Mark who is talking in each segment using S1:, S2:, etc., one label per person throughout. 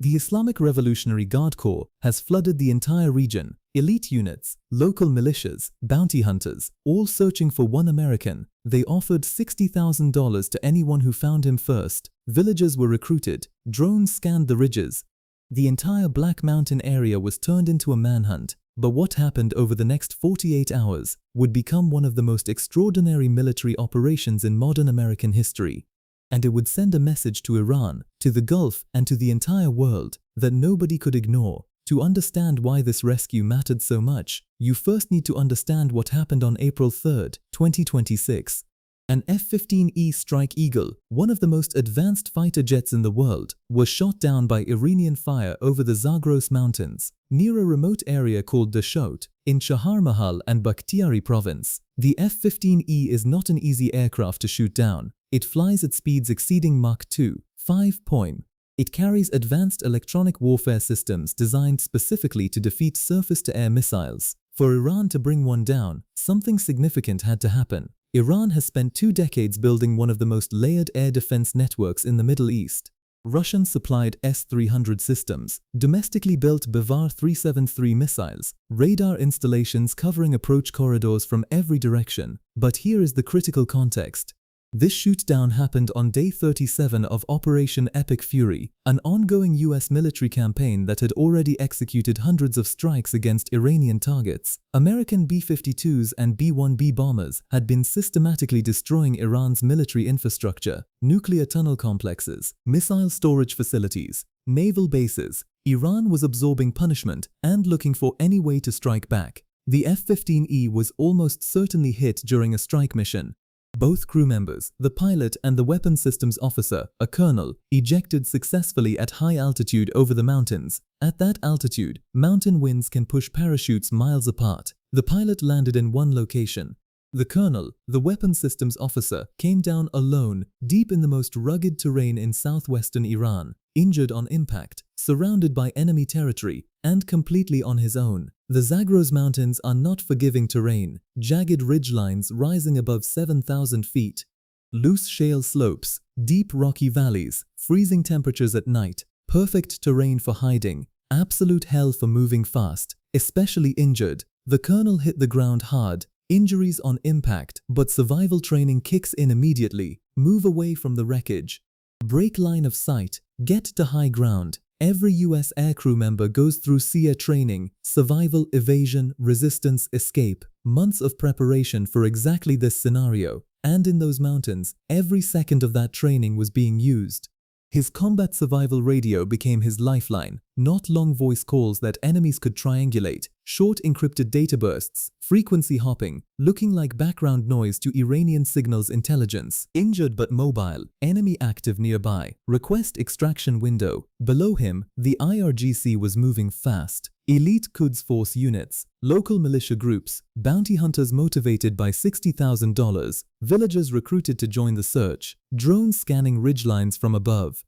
S1: The Islamic Revolutionary Guard Corps has flooded the entire region. Elite units, local militias, bounty hunters, all searching for one American. They offered $60,000 to anyone who found him first. Villagers were recruited. Drones scanned the ridges. The entire Black Mountain area was turned into a manhunt. But what happened over the next 48 hours would become one of the most extraordinary military operations in modern American history. And it would send a message to Iran, to the Gulf, and to the entire world that nobody could ignore. To understand why this rescue mattered so much, you first need to understand what happened on April 3, 2026. An F-15E Strike Eagle, one of the most advanced fighter jets in the world, was shot down by Iranian fire over the Zagros Mountains, near a remote area called Dashot, in Chahar Mahal and Bakhtiari province. The F-15E is not an easy aircraft to shoot down. It flies at speeds exceeding Mach 2, 5 pm. It carries advanced electronic warfare systems designed specifically to defeat surface-to-air missiles. For Iran to bring one down, something significant had to happen. Iran has spent 2 decades building one of the most layered air defense networks in the Middle East. Russian-supplied S-300 systems, domestically built Bavar 373 missiles, radar installations covering approach corridors from every direction. But here is the critical context. This shootdown happened on day 37 of Operation Epic Fury, an ongoing US military campaign that had already executed hundreds of strikes against Iranian targets. American B-52s and B-1B bombers had been systematically destroying Iran's military infrastructure, nuclear tunnel complexes, missile storage facilities, naval bases. Iran was absorbing punishment and looking for any way to strike back. The F-15E was almost certainly hit during a strike mission. Both crew members, the pilot and the weapons systems officer, a colonel, ejected successfully at high altitude over the mountains. At that altitude, mountain winds can push parachutes miles apart. The pilot landed in one location. The colonel, the weapons systems officer, came down alone, deep in the most rugged terrain in southwestern Iran, injured on impact, surrounded by enemy territory, and completely on his own. The Zagros Mountains are not forgiving terrain, jagged ridgelines rising above 7,000 feet, loose shale slopes, deep rocky valleys, freezing temperatures at night, perfect terrain for hiding, absolute hell for moving fast, especially injured. The colonel hit the ground hard, injuries on impact, but survival training kicks in immediately. Move away from the wreckage. Break line of sight, get to high ground. Every US aircrew member goes through SEER training, survival, evasion, resistance, escape, months of preparation for exactly this scenario. And in those mountains, every second of that training was being used. His combat survival radio became his lifeline, not long voice calls that enemies could triangulate, short encrypted data bursts, frequency hopping, looking like background noise to Iranian signals intelligence. Injured but mobile, enemy active nearby, request extraction window. Below him, the IRGC was moving fast. Elite Quds Force units, local militia groups, bounty hunters motivated by $60,000, villagers recruited to join the search, drones scanning ridgelines from above.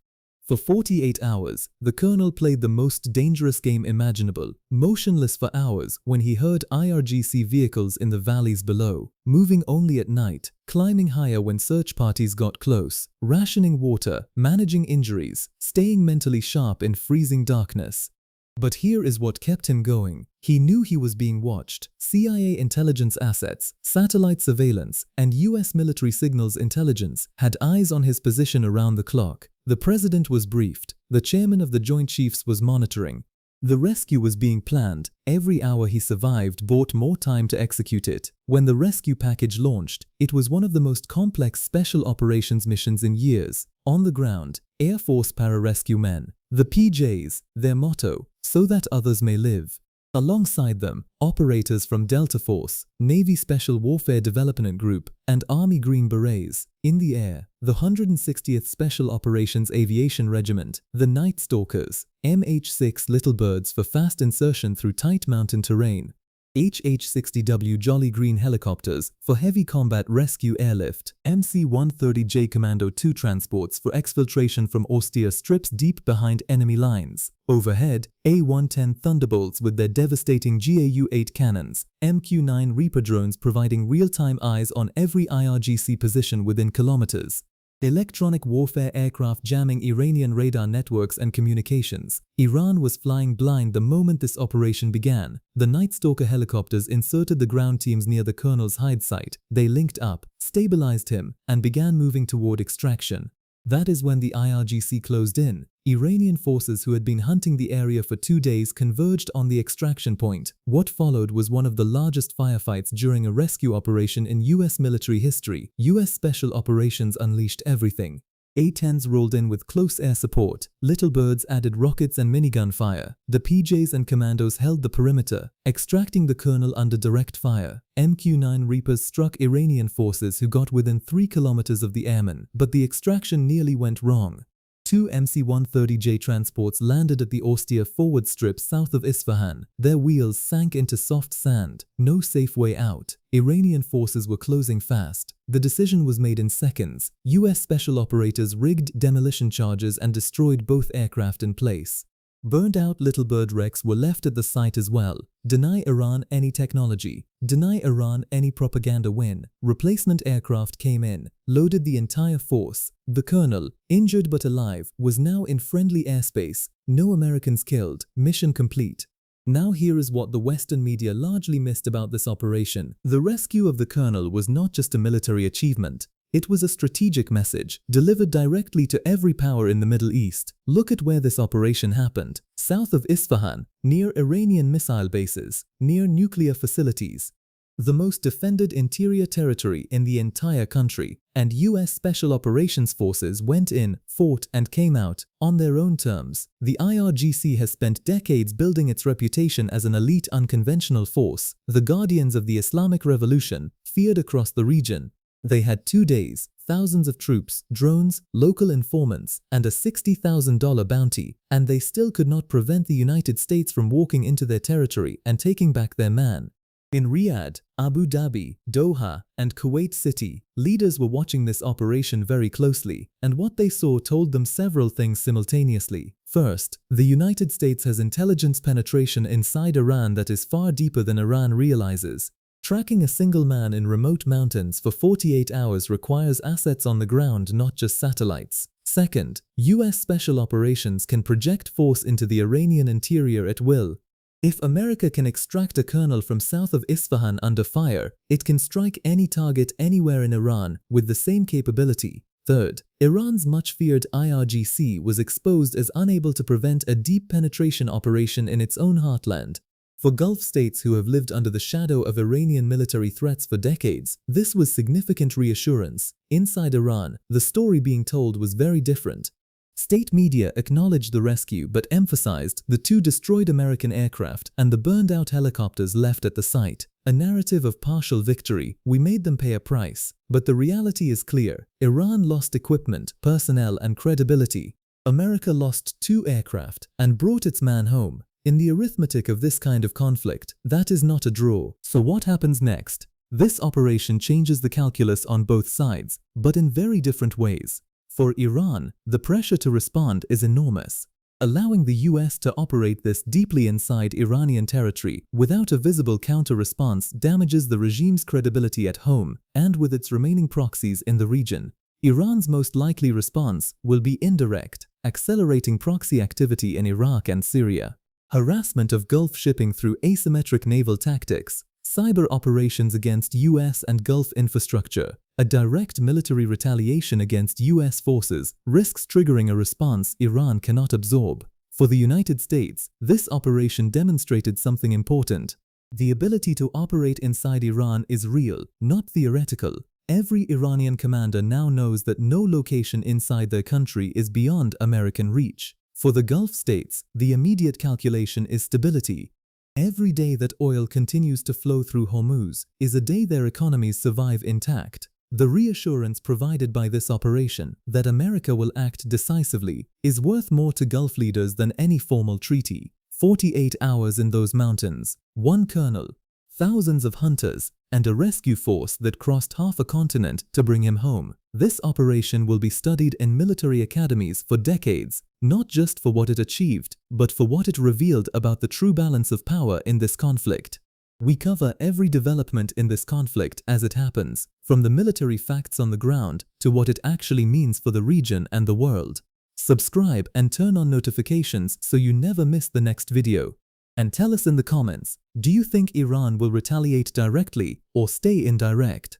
S1: For 48 hours, the colonel played the most dangerous game imaginable, motionless for hours when he heard IRGC vehicles in the valleys below, moving only at night, climbing higher when search parties got close, rationing water, managing injuries, staying mentally sharp in freezing darkness. But here is what kept him going. He knew he was being watched. CIA intelligence assets, satellite surveillance, and US military signals intelligence had eyes on his position around the clock. The president was briefed. The chairman of the Joint Chiefs was monitoring. The rescue was being planned. Every hour he survived bought more time to execute it. When the rescue package launched, it was one of the most complex special operations missions in years. On the ground, Air Force pararescue men, the PJs, their motto, so that others may live. Alongside them, operators from Delta Force, Navy Special Warfare Development Group, and Army Green Berets. In the air, the 160th Special Operations Aviation Regiment, the Night Stalkers, MH-6 Little Birds for fast insertion through tight mountain terrain, HH-60W Jolly Green helicopters for heavy combat rescue airlift, MC-130J Commando II transports for exfiltration from austere strips deep behind enemy lines. Overhead, A-110 Thunderbolts with their devastating GAU-8 cannons, MQ-9 Reaper drones providing real-time eyes on every IRGC position within kilometers. Electronic warfare aircraft jamming Iranian radar networks and communications. Iran was flying blind the moment this operation began. The Night Stalker helicopters inserted the ground teams near the colonel's hide site. They linked up, stabilized him, and began moving toward extraction. That is when the IRGC closed in. Iranian forces who had been hunting the area for 2 days converged on the extraction point. What followed was one of the largest firefights during a rescue operation in US military history. US Special Operations unleashed everything. A-10s rolled in with close air support. Little Birds added rockets and minigun fire. The PJs and commandos held the perimeter, extracting the colonel under direct fire. MQ-9 Reapers struck Iranian forces who got within 3 kilometers of the airmen, but the extraction nearly went wrong. 2 MC-130J transports landed at the austere forward strip south of Isfahan. Their wheels sank into soft sand. No safe way out. Iranian forces were closing fast. The decision was made in seconds. US special operators rigged demolition charges and destroyed both aircraft in place. Burned-out Little Bird wrecks were left at the site as well. Deny Iran any technology. Deny Iran any propaganda win. Replacement aircraft came in, loaded the entire force. The colonel, injured but alive, was now in friendly airspace. No Americans killed. Mission complete. Now here is what the Western media largely missed about this operation. The rescue of the colonel was not just a military achievement. It was a strategic message, delivered directly to every power in the Middle East. Look at where this operation happened. South of Isfahan, near Iranian missile bases, near nuclear facilities. The most defended interior territory in the entire country. And US Special Operations Forces went in, fought, and came out on their own terms. The IRGC has spent decades building its reputation as an elite unconventional force. The guardians of the Islamic Revolution, feared across the region. They had 2 days, thousands of troops, drones, local informants, and a $60,000 bounty, and they still could not prevent the United States from walking into their territory and taking back their man. In Riyadh, Abu Dhabi, Doha, and Kuwait City, leaders were watching this operation very closely, and what they saw told them several things simultaneously. First, the United States has intelligence penetration inside Iran that is far deeper than Iran realizes. Tracking a single man in remote mountains for 48 hours requires assets on the ground, not just satellites. Second, US Special Operations can project force into the Iranian interior at will. If America can extract a colonel from south of Isfahan under fire, it can strike any target anywhere in Iran with the same capability. Third, Iran's much-feared IRGC was exposed as unable to prevent a deep penetration operation in its own heartland. For Gulf states who have lived under the shadow of Iranian military threats for decades, this was significant reassurance. Inside Iran, the story being told was very different. State media acknowledged the rescue but emphasized the 2 destroyed American aircraft and the burned-out helicopters left at the site. A narrative of partial victory. We made them pay a price. But the reality is clear. Iran lost equipment, personnel, and credibility. America lost 2 aircraft and brought its man home. In the arithmetic of this kind of conflict, that is not a draw. So what happens next? This operation changes the calculus on both sides, but in very different ways. For Iran, the pressure to respond is enormous. Allowing the US to operate this deeply inside Iranian territory without a visible counter-response damages the regime's credibility at home and with its remaining proxies in the region. Iran's most likely response will be indirect, accelerating proxy activity in Iraq and Syria. Harassment of Gulf shipping through asymmetric naval tactics, cyber operations against US and Gulf infrastructure, a direct military retaliation against US forces risks triggering a response Iran cannot absorb. For the United States, this operation demonstrated something important. The ability to operate inside Iran is real, not theoretical. Every Iranian commander now knows that no location inside their country is beyond American reach. For the Gulf states, the immediate calculation is stability. Every day that oil continues to flow through Hormuz is a day their economies survive intact. The reassurance provided by this operation that America will act decisively is worth more to Gulf leaders than any formal treaty. 48 hours in those mountains, 1 colonel, thousands of hunters, and a rescue force that crossed half a continent to bring him home. This operation will be studied in military academies for decades, not just for what it achieved, but for what it revealed about the true balance of power in this conflict. We cover every development in this conflict as it happens, from the military facts on the ground to what it actually means for the region and the world. Subscribe and turn on notifications so you never miss the next video. And tell us in the comments, do you think Iran will retaliate directly or stay indirect?